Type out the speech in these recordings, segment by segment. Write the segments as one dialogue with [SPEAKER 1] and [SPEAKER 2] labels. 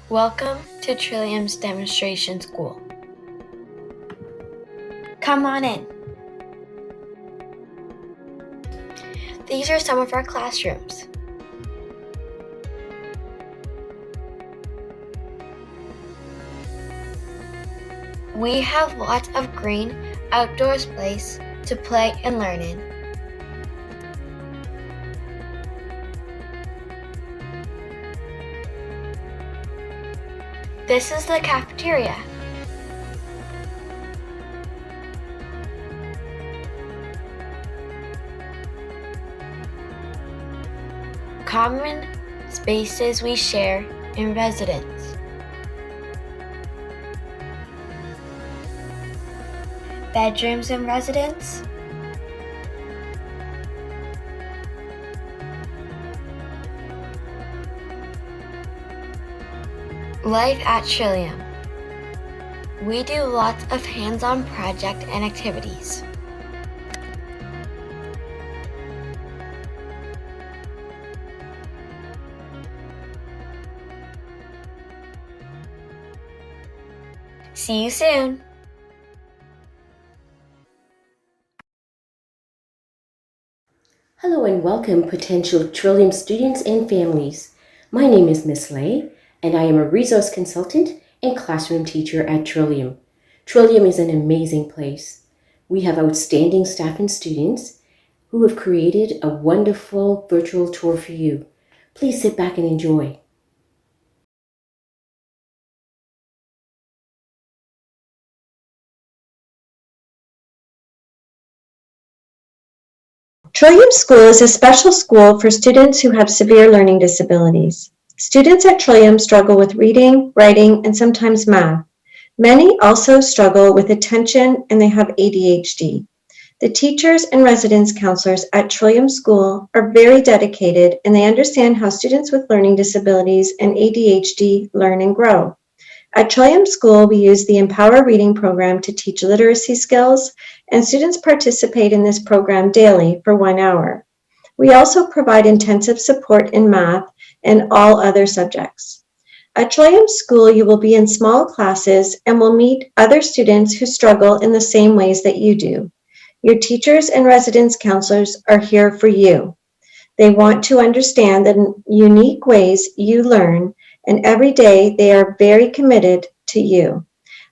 [SPEAKER 1] Welcome to Trillium's demonstration school. Come on in. These are some of our classrooms. We have lots of green outdoor space to play and learn in. This is the cafeteria. Common spaces we share in residence. Bedrooms in residence. Life at Trillium. We do lots of hands-on project and activities. See you soon!
[SPEAKER 2] Hello and welcome, potential Trillium students and families. My name is Miss Lay, and I am a resource consultant and classroom teacher at Trillium. Trillium is an amazing place. We have outstanding staff and students who have created a wonderful virtual tour for you. Please sit back and enjoy.
[SPEAKER 3] Trillium School is a special school for students who have severe learning disabilities. Students at Trillium struggle with reading, writing, and sometimes math. Many also struggle with attention and they have ADHD. The teachers and residence counselors at Trillium School are very dedicated and they understand how students with learning disabilities and ADHD learn and grow. At Trillium School, we use the Empower Reading program to teach literacy skills, and students participate in this program daily for 1 hour. We also provide intensive support in math and all other subjects. At Trillium School, you will be in small classes and will meet other students who struggle in the same ways that you do. Your teachers and residence counselors are here for you. They want to understand the unique ways you learn, and every day they are very committed to you.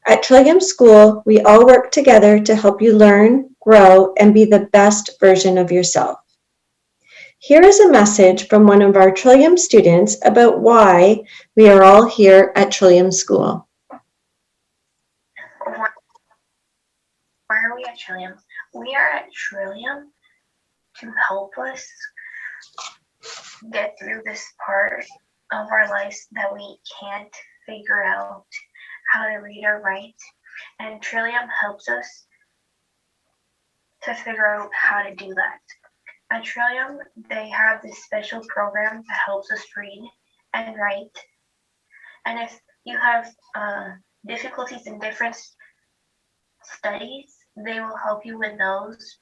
[SPEAKER 3] At Trillium School, we all work together to help you learn, grow, and be the best version of yourself. Here is a message from one of our Trillium students about why we are all here at Trillium School.
[SPEAKER 4] Why are we at Trillium? We are at Trillium to help us get through this part of our lives that we can't figure out how to read or write, and Trillium helps us to figure out how to do that. At Trillium, they have this special program that helps us read and write, and if you have difficulties in different studies, they will help you with those.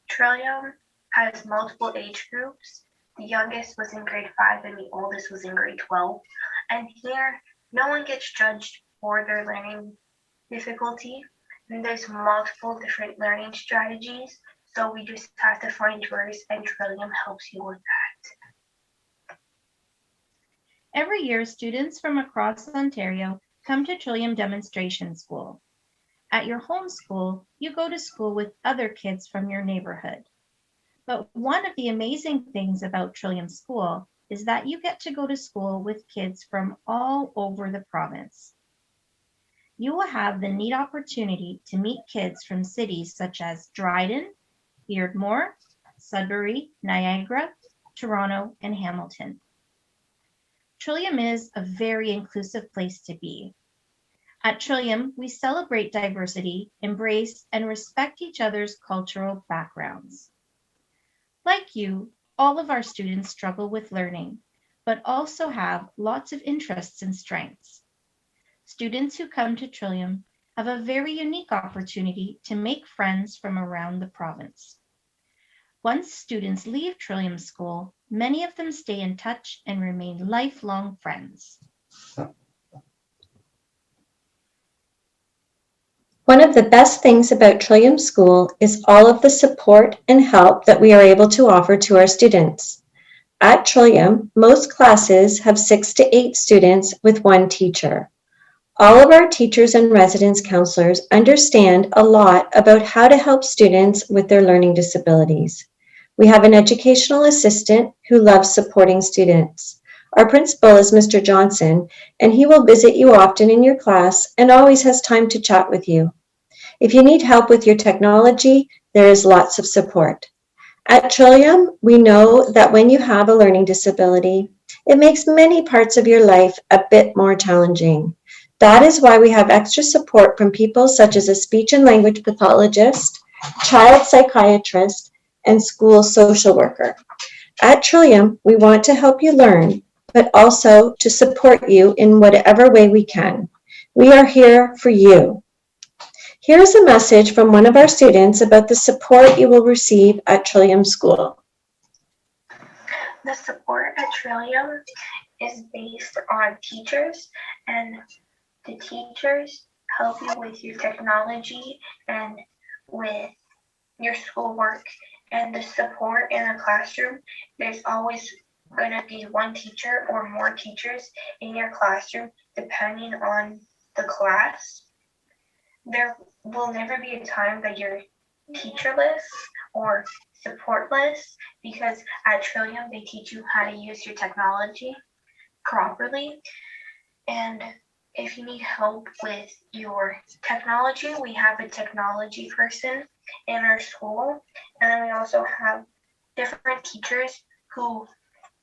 [SPEAKER 4] Trillium has multiple age groups. The youngest was in grade 5 and the oldest was in grade 12. And here, no one gets judged for their learning difficulty. And there's multiple different learning strategies. So we just have to find yours, and Trillium helps you with that.
[SPEAKER 5] Every year, students from across Ontario come to Trillium Demonstration School. At your home school, you go to school with other kids from your neighborhood. But one of the amazing things about Trillium School is that you get to go to school with kids from all over the province. You will have the neat opportunity to meet kids from cities such as Dryden, Beardmore, Sudbury, Niagara, Toronto, and Hamilton. Trillium is a very inclusive place to be. At Trillium, we celebrate diversity, embrace, and respect each other's cultural backgrounds. Like you, all of our students struggle with learning, but also have lots of interests and strengths. Students who come to Trillium have a very unique opportunity to make friends from around the province. Once students leave Trillium School, many of them stay in touch and remain lifelong friends.
[SPEAKER 3] One of the best things about Trillium School is all of the support and help that we are able to offer to our students. At Trillium, most classes have 6 to 8 students with one teacher. All of our teachers and residence counselors understand a lot about how to help students with their learning disabilities. We have an educational assistant who loves supporting students. Our principal is Mr. Johnson, and he will visit you often in your class and always has time to chat with you. If you need help with your technology, there is lots of support. At Trillium, we know that when you have a learning disability, it makes many parts of your life a bit more challenging. That is why we have extra support from people such as a speech and language pathologist, child psychiatrist, and school social worker. At Trillium, we want to help you learn, but also to support you in whatever way we can. We are here for you. Here's a message from one of our students about the support you will receive at Trillium School.
[SPEAKER 4] The support at Trillium is based on teachers, and the teachers help you with your technology and with your schoolwork. And the support in the classroom, there's always going to be one teacher or more teachers in your classroom depending on the class. There will never be a time that you're teacherless or supportless, because at Trillium they teach you how to use your technology properly. And if you need help with your technology, we have a technology person in our school, and then we also have different teachers who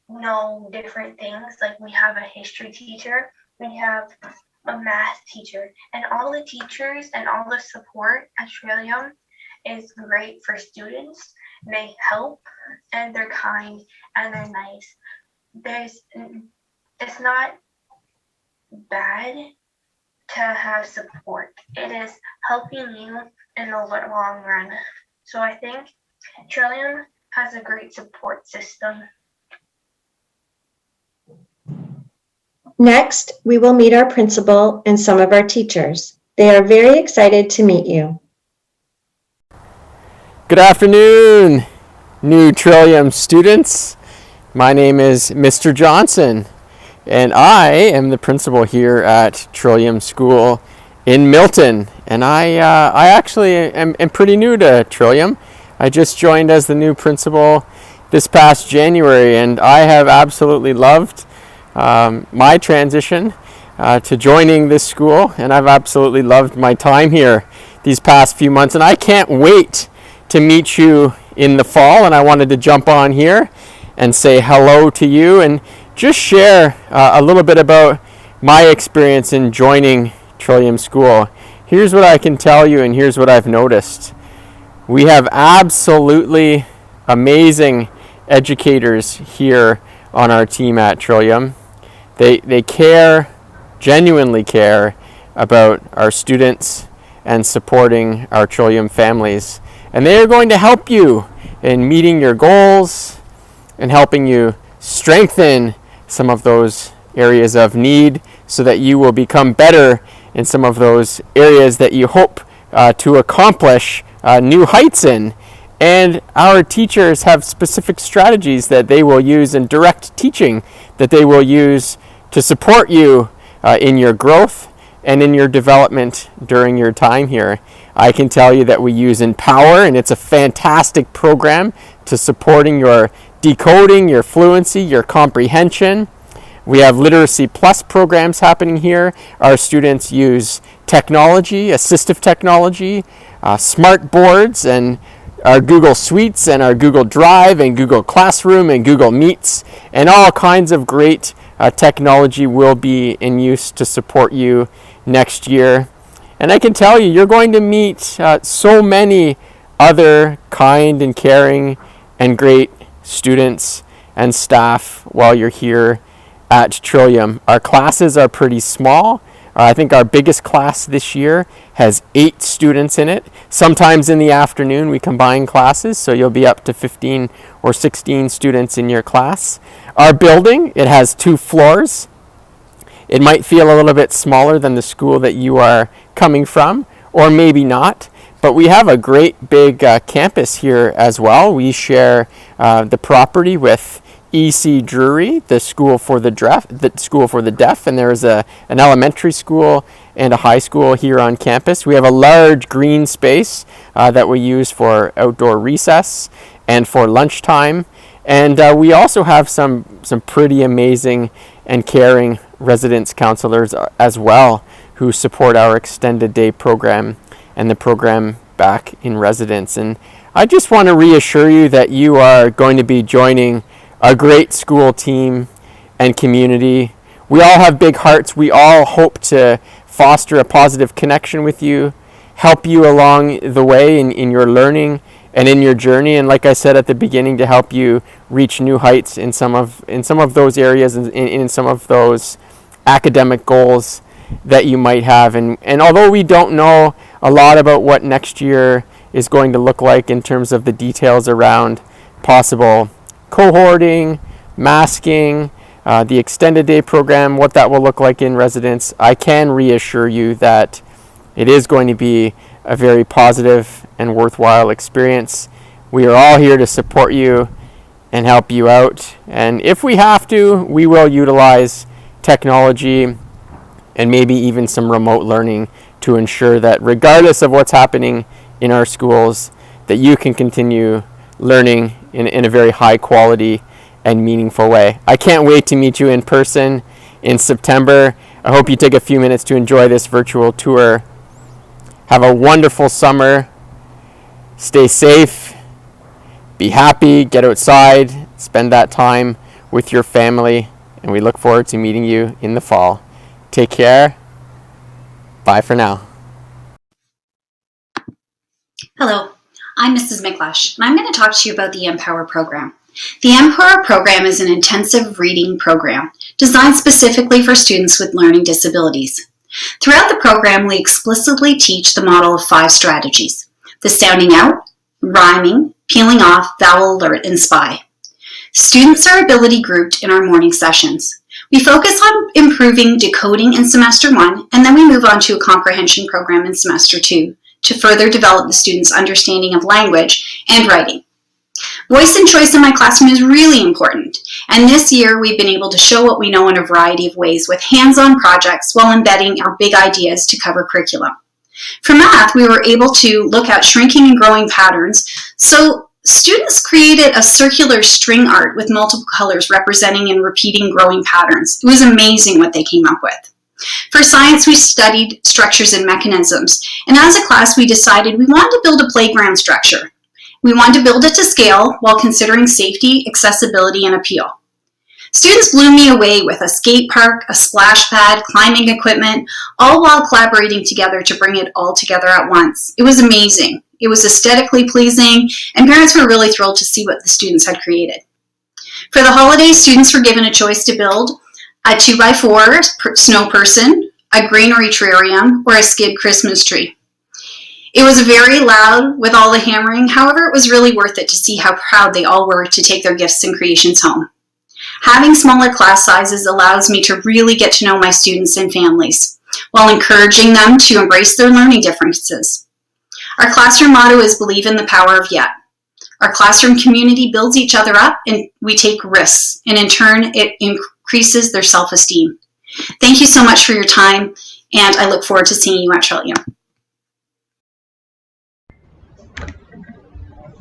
[SPEAKER 4] know different things. Like we have a history teacher, we have a math teacher, and all the teachers and all the support at Trillium is great for students. They help, and they're kind, and they're nice. It's not bad to have support. It is helping you in the long run. So I think Trillium has a great support system.
[SPEAKER 3] Next, we will meet our principal and some of our teachers. They are very excited to meet you.
[SPEAKER 6] Good afternoon, new Trillium students. My name is Mr. Johnson, and I am the principal here at Trillium School in Milton. And I actually am pretty new to Trillium. I just joined as the new principal this past January, and I have absolutely loved my transition to joining this school, and I've absolutely loved my time here these past few months, and I can't wait to meet you in the fall. And I wanted to jump on here and say hello to you and just share a little bit about my experience in joining Trillium School. Here's what I can tell you, and here's what I've noticed. We have absolutely amazing educators here on our team at Trillium. They care, genuinely care about our students and supporting our Trillium families. And they are going to help you in meeting your goals and helping you strengthen some of those areas of need so that you will become better in some of those areas that you hope to accomplish new heights in. And our teachers have specific strategies that they will use in direct teaching that they will use to support you in your growth and in your development during your time here. I can tell you that we use Empower, and it's a fantastic program to supporting your decoding, your fluency, your comprehension. We have Literacy Plus programs happening here. Our students use technology, assistive technology, smart boards, and our Google Suites and our Google Drive and Google Classroom and Google Meets, and all kinds of great technology will be in use to support you next year. And I can tell you, you're going to meet so many other kind and caring and great students and staff while you're here at Trillium. Our classes are pretty small. I think our biggest class this year has 8 students in it. Sometimes in the afternoon we combine classes, so you'll be up to 15 or 16 students in your class. Our building, it has 2 floors. It might feel a little bit smaller than the school that you are coming from or maybe not. But we have a great big campus here as well. We share the property with EC Drury, the school for the deaf, and there is an elementary school and a high school here on campus. We have a large green space that we use for outdoor recess and for lunchtime, and we also have some pretty amazing and caring residence counselors as well who support our extended day program and the program back in residence. And I just want to reassure you that you are going to be joining a great school team and community. We all have big hearts. We all hope to foster a positive connection with you, help you along the way in your learning and in your journey. And like I said at the beginning, to help you reach new heights in some of those areas and in some of those academic goals that you might have. And although we don't know a lot about what next year is going to look like in terms of the details around possible cohorting, masking, the extended day program, what that will look like in residence, I can reassure you that it is going to be a very positive and worthwhile experience. We are all here to support you and help you out. And if we have to, we will utilize technology and maybe even some remote learning to ensure that regardless of what's happening in our schools, that you can continue learning in a very high quality and meaningful way. I can't wait to meet you in person in September. I hope you take a few minutes to enjoy this virtual tour. Have a wonderful summer. Stay safe. Be happy. Get outside. Spend that time with your family. And we look forward to meeting you in the fall. Take care. Bye for now.
[SPEAKER 7] Hello, I'm Mrs. Macleod, and I'm going to talk to you about the Empower program. The Empower program is an intensive reading program designed specifically for students with learning disabilities. Throughout the program, we explicitly teach the model of 5 strategies: the sounding out, rhyming, peeling off, vowel alert, and spy. Students are ability grouped in our morning sessions. We focus on improving decoding in semester 1, and then we move on to a comprehension program in semester 2 to further develop the students' understanding of language and writing. Voice and choice in my classroom is really important, and this year we've been able to show what we know in a variety of ways with hands-on projects while embedding our big ideas to cover curriculum. For math, we were able to look at shrinking and growing patterns, so students created a circular string art with multiple colors representing and repeating growing patterns. It was amazing what they came up with. For science, we studied structures and mechanisms, and as a class, we decided we wanted to build a playground structure. We wanted to build it to scale while considering safety, accessibility, and appeal. Students blew me away with a skate park, a splash pad, climbing equipment, all while collaborating together to bring it all together at once. It was amazing. It was aesthetically pleasing, and parents were really thrilled to see what the students had created. For the holidays, students were given a choice to build a 2x4 snow person, a greenery terrarium, or a skid Christmas tree. It was very loud with all the hammering. However, it was really worth it to see how proud they all were to take their gifts and creations home. Having smaller class sizes allows me to really get to know my students and families, while encouraging them to embrace their learning differences. Our classroom motto is believe in the power of yet. Our classroom community builds each other up, and we take risks, and in turn, it increases their self-esteem. Thank you so much for your time, and I look forward to seeing you at Trillium.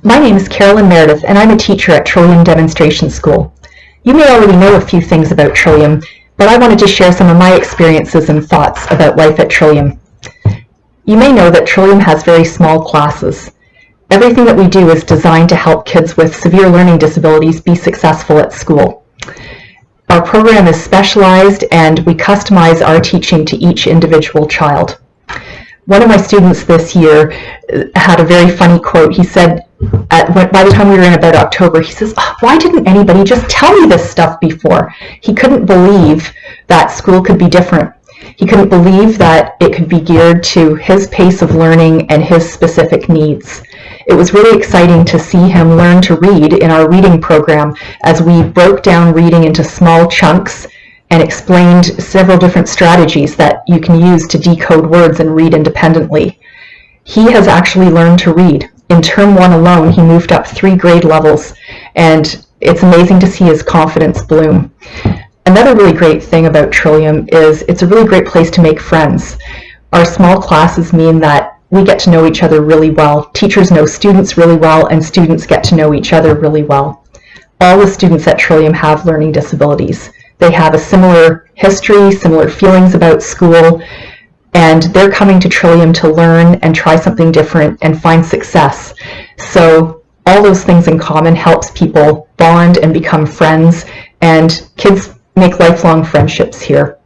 [SPEAKER 8] My name is Carolyn Meredith, and I'm a teacher at Trillium Demonstration School. You may already know a few things about Trillium, but I wanted to share some of my experiences and thoughts about life at Trillium. You may know that Trillium has very small classes. Everything that we do is designed to help kids with severe learning disabilities be successful at school. Our program is specialized, and we customize our teaching to each individual child. One of my students this year had a very funny quote. He said, by the time we were in about October, he says, why didn't anybody just tell me this stuff before? He couldn't believe that school could be different. He couldn't believe that it could be geared to his pace of learning and his specific needs. It was really exciting to see him learn to read in our reading program as we broke down reading into small chunks and explained several different strategies that you can use to decode words and read independently. He has actually learned to read. In term 1 alone, he moved up 3 grade levels, and it's amazing to see his confidence bloom. Another really great thing about Trillium is it's a really great place to make friends. Our small classes mean that we get to know each other really well. Teachers know students really well, and students get to know each other really well. All the students at Trillium have learning disabilities. They have a similar history, similar feelings about school, and they're coming to Trillium to learn and try something different and find success. So all those things in common helps people bond and become friends, and kids make lifelong friendships here.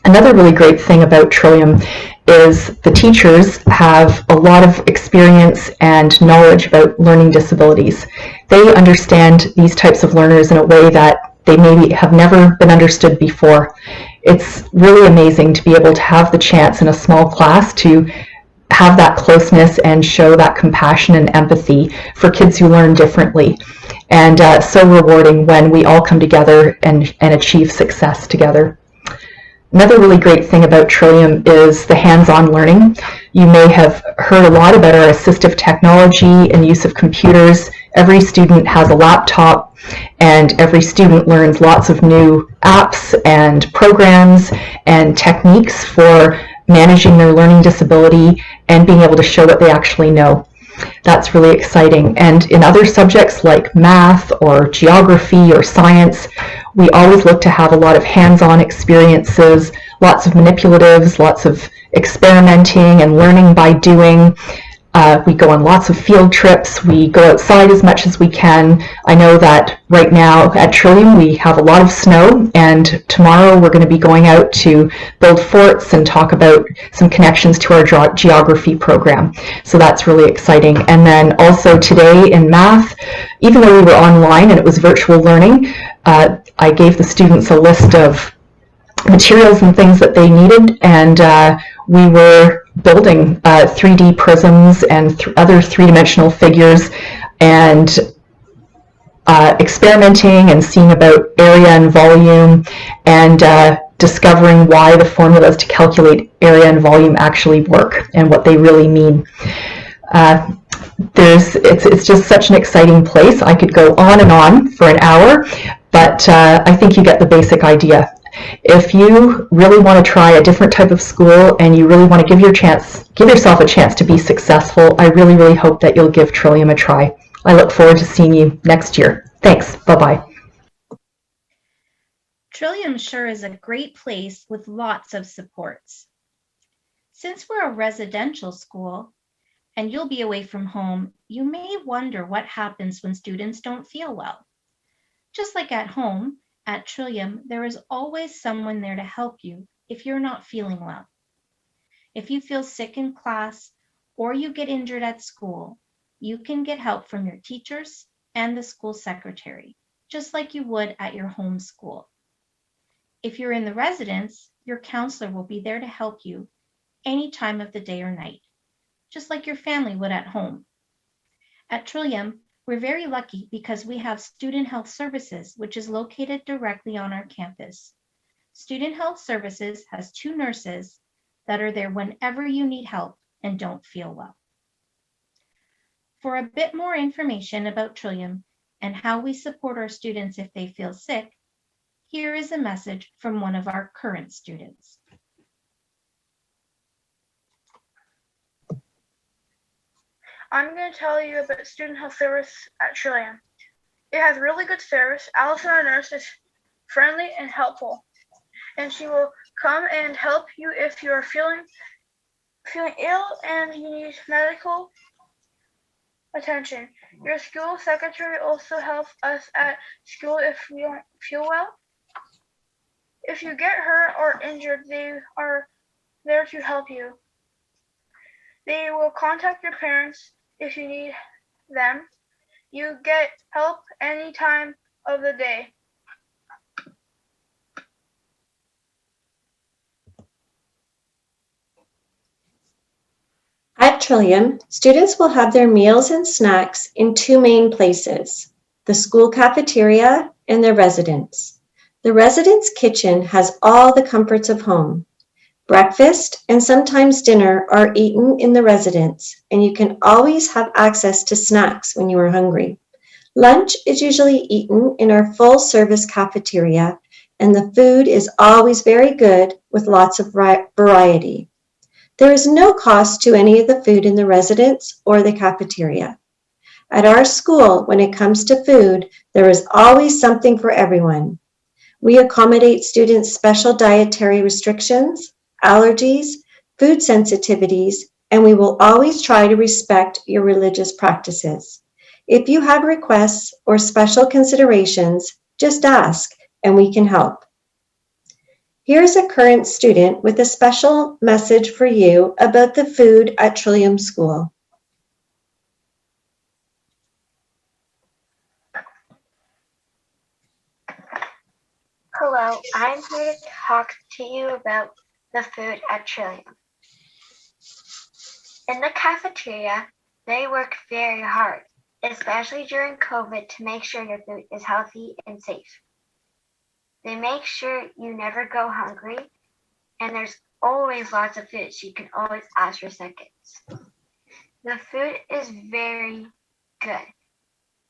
[SPEAKER 8] Another really great thing about Trillium is the teachers have a lot of experience and knowledge about learning disabilities. They understand these types of learners in a way that they maybe have never been understood before. It's really amazing to be able to have the chance in a small class to have that closeness and show that compassion and empathy for kids who learn differently. And so rewarding when we all come together and achieve success together. Another really great thing about Trillium is the hands-on learning. You may have heard a lot about our assistive technology and use of computers. Every student has a laptop, and every student learns lots of new apps and programs and techniques for managing their learning disability and being able to show what they actually know. That's really exciting. And in other subjects like math or geography or science, we always look to have a lot of hands-on experiences, lots of manipulatives, lots of experimenting and learning by doing. We go on lots of field trips. We go outside as much as we can. I know that right now at Trillium we have a lot of snow, and tomorrow we're going to be going out to build forts and talk about some connections to our geography program. So that's really exciting. And then also today in math, even though we were online and it was virtual learning, I gave the students a list of materials and things that they needed, and we were building 3D prisms and other three-dimensional figures, and experimenting and seeing about area and volume, and discovering why the formulas to calculate area and volume actually work and what they really mean. It's just such an exciting place. I could go on and on for an hour, but I think you get the basic idea. If you really want to try a different type of school and you really want to give yourself a chance to be successful, I really, really hope that you'll give Trillium a try. I look forward to seeing you next year. Thanks. Bye-bye.
[SPEAKER 5] Trillium sure is a great place with lots of supports. Since we're a residential school and you'll be away from home, you may wonder what happens when students don't feel well. Just like at home, at Trillium, there is always someone there to help you if you're not feeling well. If you feel sick in class or you get injured at school, you can get help from your teachers and the school secretary, just like you would at your home school. If you're in the residence, your counselor will be there to help you any time of the day or night, just like your family would at home. At Trillium, we're very lucky because we have Student Health Services, which is located directly on our campus. Student Health Services has 2 nurses that are there whenever you need help and don't feel well. For a bit more information about Trillium and how we support our students if they feel sick, here is a message from one of our current students.
[SPEAKER 4] I'm going to tell you about Student Health Service at Trillium. It has really good service. Allison, our nurse, is friendly and helpful, and she will come and help you if you are feeling ill and you need medical attention. Your school secretary also helps us at school if we don't feel well. If you get hurt or injured, they are there to help you. They will contact your parents if you need them. You get help any time of the day.
[SPEAKER 3] At Trillium, students will have their meals and snacks in 2 main places, the school cafeteria and their residence. The residence kitchen has all the comforts of home. Breakfast and sometimes dinner are eaten in the residence, and you can always have access to snacks when you are hungry. Lunch is usually eaten in our full-service cafeteria, and the food is always very good with lots of variety. There is no cost to any of the food in the residence or the cafeteria. At our school, when it comes to food, there is always something for everyone. We accommodate students' special dietary restrictions, allergies, food sensitivities, and we will always try to respect your religious practices. If you have requests or special considerations, just ask and we can help. Here's a current student with a special message for you about the food at Trillium School.
[SPEAKER 4] Hello, I'm here to talk to you about the food at Trillium. In the cafeteria, they work very hard, especially during COVID, to make sure your food is healthy and safe. They make sure you never go hungry, and there's always lots of food, so you can always ask for seconds. The food is very good,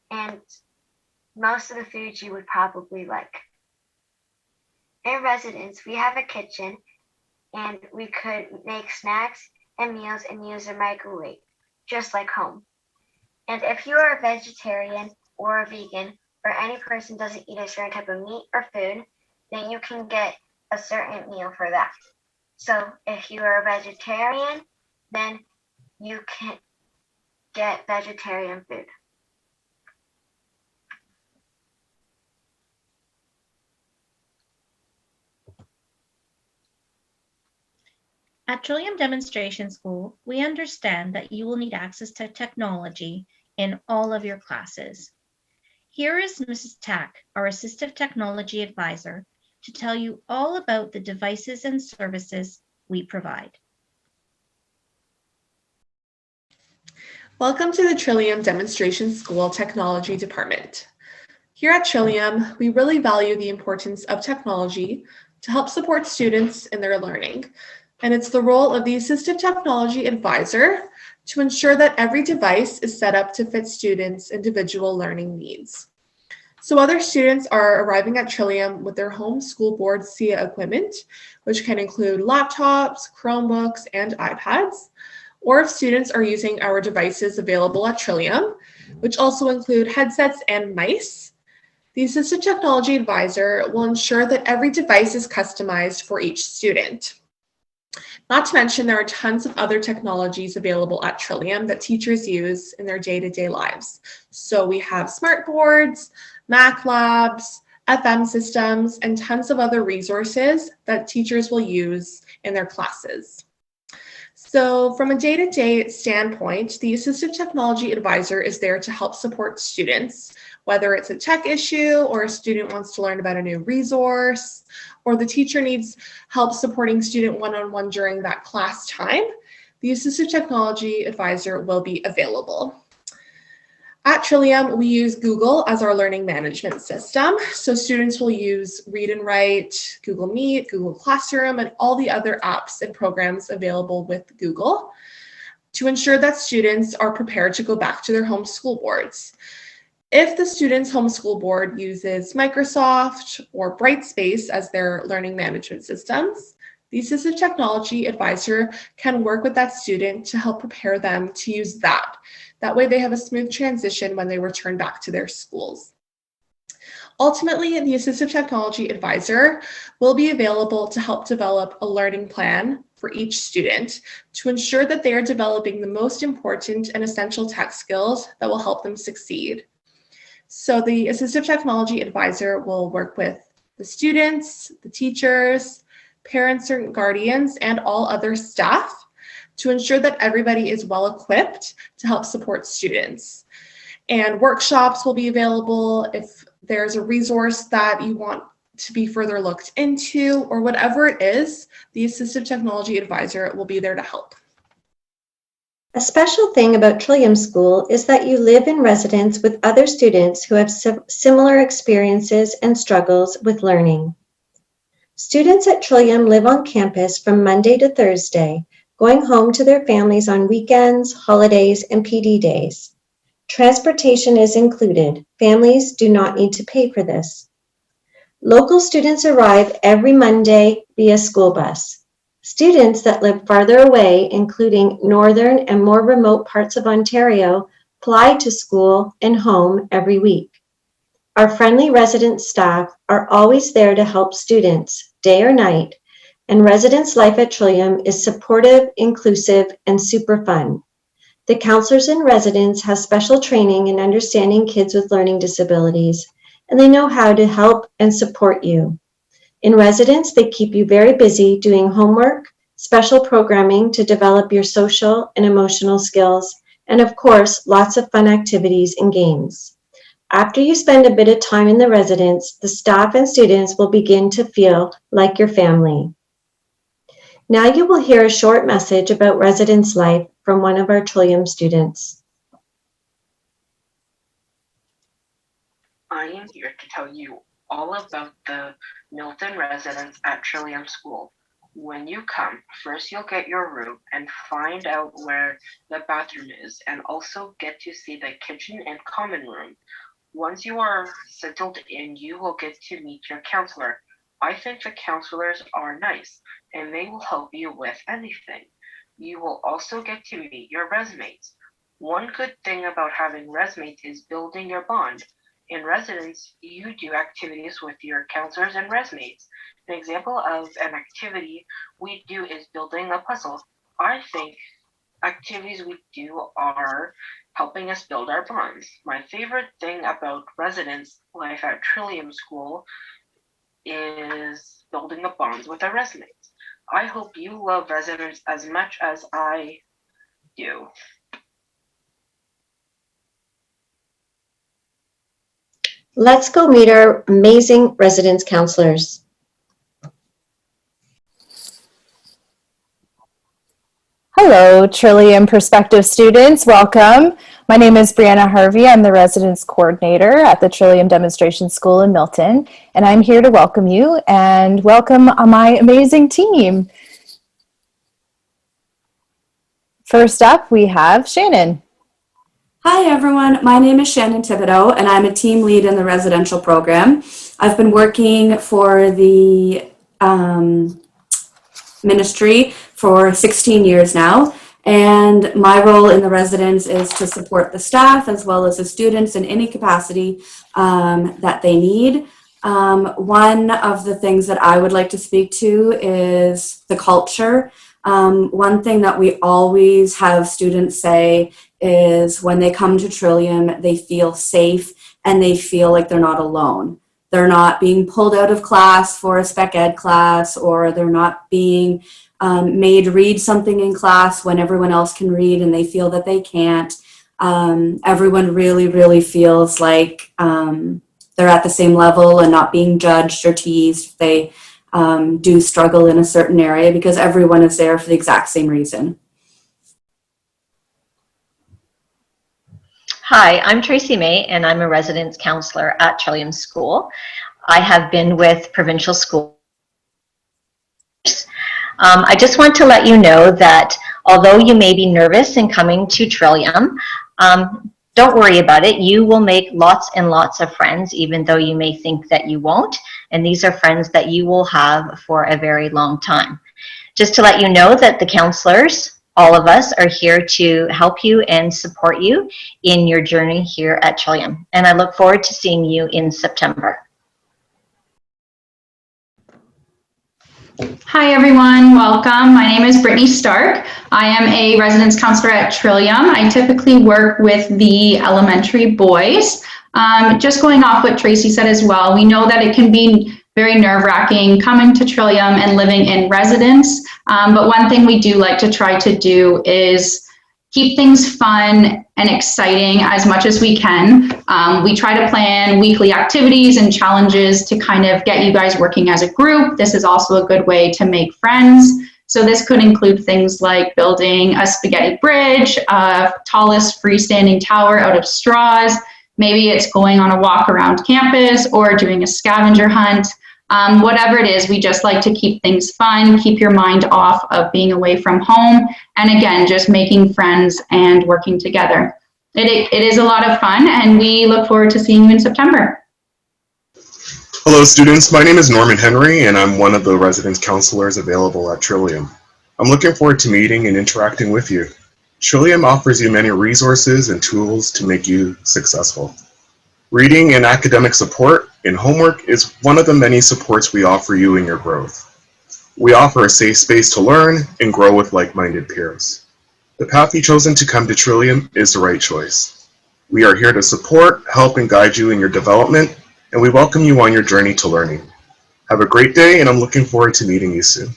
[SPEAKER 4] and most of the foods you would probably like. In residence, we have a kitchen, and we could make snacks and meals and use a microwave, just like home. And if you are a vegetarian or a vegan, or any person doesn't eat a certain type of meat or food, then you can get a certain meal for that. So if you are a vegetarian, then you can get vegetarian food.
[SPEAKER 5] At Trillium Demonstration School, we understand that you will need access to technology in all of your classes. Here is Mrs. Tack, our Assistive Technology Advisor, to tell you all about the devices and services we provide.
[SPEAKER 9] Welcome to the Trillium Demonstration School Technology Department. Here at Trillium, we really value the importance of technology to help support students in their learning. And it's the role of the Assistive Technology Advisor to ensure that every device is set up to fit students' individual learning needs. So other students are arriving at Trillium with their home school board SIA equipment, which can include laptops, Chromebooks, and iPads. Or if students are using our devices available at Trillium, which also include headsets and mice, the Assistive Technology Advisor will ensure that every device is customized for each student. Not to mention, there are tons of other technologies available at Trillium that teachers use in their day-to-day lives. So we have smart boards, Mac labs, FM systems, and tons of other resources that teachers will use in their classes. So from a day-to-day standpoint, the Assistive Technology Advisor is there to help support students, whether it's a tech issue or a student wants to learn about a new resource, or the teacher needs help supporting student one-on-one during that class time, the Assistive Technology Advisor will be available. At Trillium, we use Google as our learning management system. So students will use Read and Write, Google Meet, Google Classroom, and all the other apps and programs available with Google to ensure that students are prepared to go back to their home school boards. If the student's home school board uses Microsoft or Brightspace as their learning management systems, the Assistive Technology Advisor can work with that student to help prepare them to use that. That way they have a smooth transition when they return back to their schools. Ultimately, the Assistive Technology Advisor will be available to help develop a learning plan for each student to ensure that they are developing the most important and essential tech skills that will help them succeed. So the Assistive Technology Advisor will work with the students, the teachers, parents or guardians, and all other staff to ensure that everybody is well equipped to help support students. And workshops will be available if there's a resource that you want to be further looked into, or whatever it is, the Assistive Technology Advisor will be there to help.
[SPEAKER 3] A special thing about Trillium School is that you live in residence with other students who have similar experiences and struggles with learning. Students at Trillium live on campus from Monday to Thursday, going home to their families on weekends, holidays, and PD days. Transportation is included. Families do not need to pay for this. Local students arrive every Monday via school bus. Students that live farther away, including northern and more remote parts of Ontario, fly to school and home every week. Our friendly resident staff are always there to help students, day or night, and residents' life at Trillium is supportive, inclusive, and super fun. The counselors in residence have special training in understanding kids with learning disabilities, and they know how to help and support you. In residence, they keep you very busy doing homework, special programming to develop your social and emotional skills, and of course, lots of fun activities and games. After you spend a bit of time in the residence, the staff and students will begin to feel like your family. Now you will hear a short message about residence life from one of our Trillium students.
[SPEAKER 10] I am here to tell you all about the Milton residence at Trillium School. When you come, first you'll get your room and find out where the bathroom is, and also get to see the kitchen and common room. Once you are settled in, you will get to meet your counselor. I think the counselors are nice, and they will help you with anything. You will also get to meet your resumates. One good thing about having resumates is building your bond. In residence, you do activities with your counselors and resumates. An example of an activity we do is building a puzzle. I think activities we do are helping us build our bonds. My favorite thing about residence life at Trillium School is building the bonds with our resumates. I hope you love residence as much as I do.
[SPEAKER 3] Let's go meet our amazing residence counselors.
[SPEAKER 11] Hello, Trillium prospective students. Welcome. My name is Brianna Harvey. I'm the residence coordinator at the Trillium Demonstration School in Milton, and I'm here to welcome you and welcome my amazing team. First up, we have Shannon.
[SPEAKER 12] Hi everyone, my name is Shannon Thibodeau and I'm a team lead in the residential program. I've been working for the ministry for 16 years now, and my role in the residence is to support the staff as well as the students in any capacity that they need. One of the things that I would like to speak to is the culture. One thing that we always have students say is when they come to Trillium, they feel safe and they feel like they're not alone. They're not being pulled out of class for a spec ed class, or they're not being made read something in class when everyone else can read and they feel that they can't. Everyone really feels like they're at the same level and not being judged or teased if they do struggle in a certain area, because everyone is there for the exact same reason.
[SPEAKER 13] Hi, I'm Tracy May, and I'm a residence counselor at Trillium School. I have been with provincial schools. I just want to let you know that although you may be nervous in coming to Trillium, don't worry about it. You will make lots and lots of friends, even though you may think that you won't. And these are friends that you will have for a very long time. Just to let you know that the counselors, all of us, are here to help you and support you in your journey here at Trillium. And I look forward to seeing you in September.
[SPEAKER 14] Hi everyone, welcome. My name is Brittany Stark. I am a residence counselor at Trillium. I typically work with the elementary boys. Just going off what Tracy said as well, we know that it can be very nerve-wracking coming to Trillium and living in residence. But one thing we do like to try to do is keep things fun and exciting as much as we can. We try to plan weekly activities and challenges to kind of get you guys working as a group. This is also a good way to make friends. So this could include things like building a spaghetti bridge, tallest freestanding tower out of straws. Maybe it's going on a walk around campus or doing a scavenger hunt. Whatever it is, we just like to keep things fun, keep your mind off of being away from home, and again, just making friends and working together. It is a lot of fun, and we look forward to seeing you in September.
[SPEAKER 15] Hello students, my name is Norman Henry and I'm one of the residence counselors available at Trillium. I'm looking forward to meeting and interacting with you. Trillium offers you many resources and tools to make you successful. Reading and academic support and homework is one of the many supports we offer you in your growth. We offer a safe space to learn and grow with like-minded peers. The path you've chosen to come to Trillium is the right choice. We are here to support, help, and guide you in your development, and we welcome you on your journey to learning. Have a great day, and I'm looking forward to meeting you soon.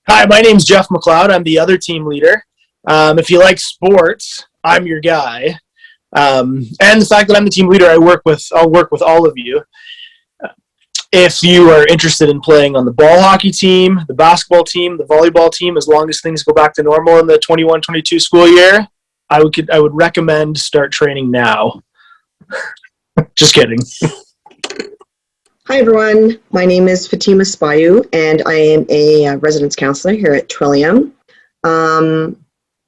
[SPEAKER 16] Hi, my name's Jeff Macleod. I'm the other team leader. If you like sports, I'm your guy. And the fact that I'm the team leader, I'll work with all of you. If you are interested in playing on the ball hockey team, the basketball team, the volleyball team, as long as things go back to normal in the 21-22 school year, I would recommend start training now. Just kidding.
[SPEAKER 17] Hi everyone, my name is Fatima Spayu and I am a residence counselor here at Trillium.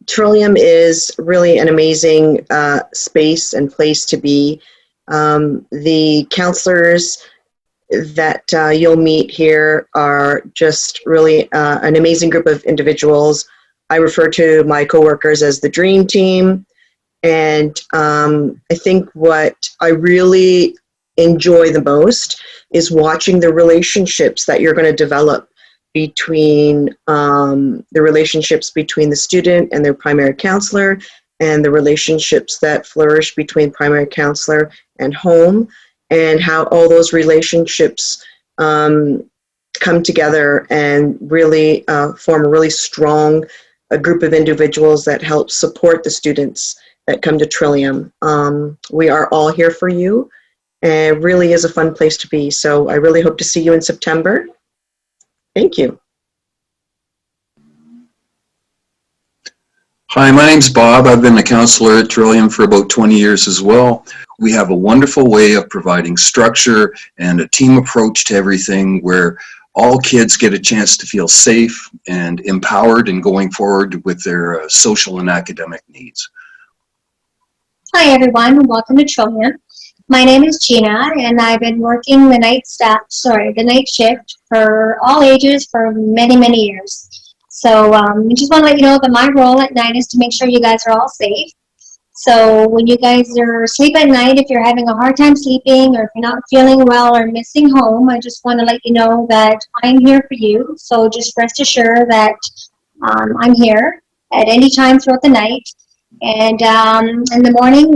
[SPEAKER 17] Trillium is really an amazing space and place to be. The counselors that you'll meet here are just really an amazing group of individuals. I refer to my coworkers as the dream team, and I think what I really enjoy the most is watching the relationships that you're going to develop between the student and their primary counselor, and the relationships that flourish between primary counselor and home, and how all those relationships come together and really form a really strong group of individuals that help support the students that come to Trillium. We are all here for you, and it really is a fun place to be. So I really hope to see you in September. Thank you.
[SPEAKER 18] Hi, my name's Bob. I've been a counselor at Trillium for about 20 years as well. We have a wonderful way of providing structure and a team approach to everything where all kids get a chance to feel safe and empowered in going forward with their social and academic needs.
[SPEAKER 19] Hi everyone, welcome to Trillium. My name is Gina and I've been working the night shift for all ages for many, many years. So I just want to let you know that my role at night is to make sure you guys are all safe. So when you guys are asleep at night, if you're having a hard time sleeping or if you're not feeling well or missing home, I just want to let you know that I'm here for you. So just rest assured that I'm here at any time throughout the night. And in the morning,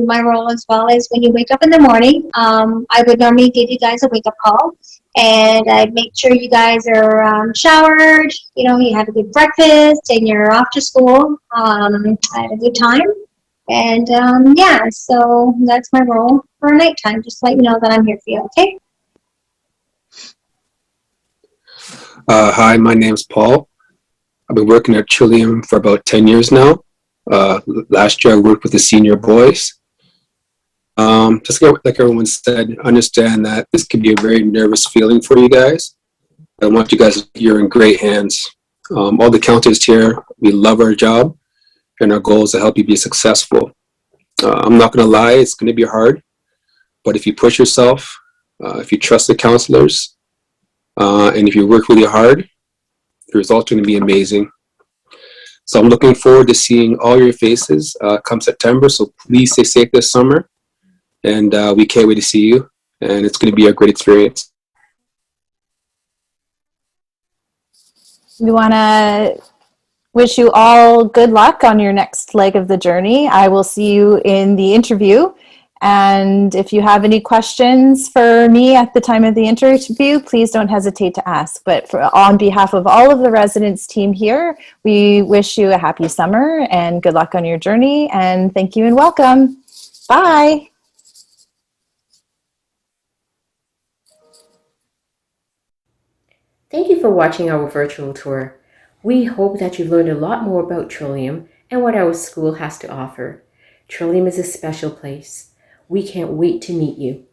[SPEAKER 19] my role as well is when you wake up in the morning, I would normally give you guys a wake-up call. And I'd make sure you guys are showered, you have a good breakfast, and you're off to school at a good time. And yeah, so that's my role for nighttime. Just to let you know that I'm here for you, okay?
[SPEAKER 20] Hi, my name's Paul. I've been working at Trillium for about 10 years now. Last year I worked with the senior boys. Just like everyone said, understand that this can be a very nervous feeling for you guys. I want you guys, you're in great hands. All the counselors here, we love our job, and our goal is to help you be successful. I'm not going to lie, it's going to be hard, but if you push yourself, if you trust the counselors, and if you work really hard, the results are going to be amazing. So I'm looking forward to seeing all your faces come September, so please stay safe this summer, and we can't wait to see you, and it's going to be a great experience.
[SPEAKER 11] We want to wish you all good luck on your next leg of the journey. I will see you in the interview. And if you have any questions for me at the time of the interview, please don't hesitate to ask. But on behalf of all of the residence team here, we wish you a happy summer and good luck on your journey. And thank you and welcome. Bye.
[SPEAKER 2] Thank you for watching our virtual tour. We hope that you've learned a lot more about Trillium and what our school has to offer. Trillium is a special place. We can't wait to meet you.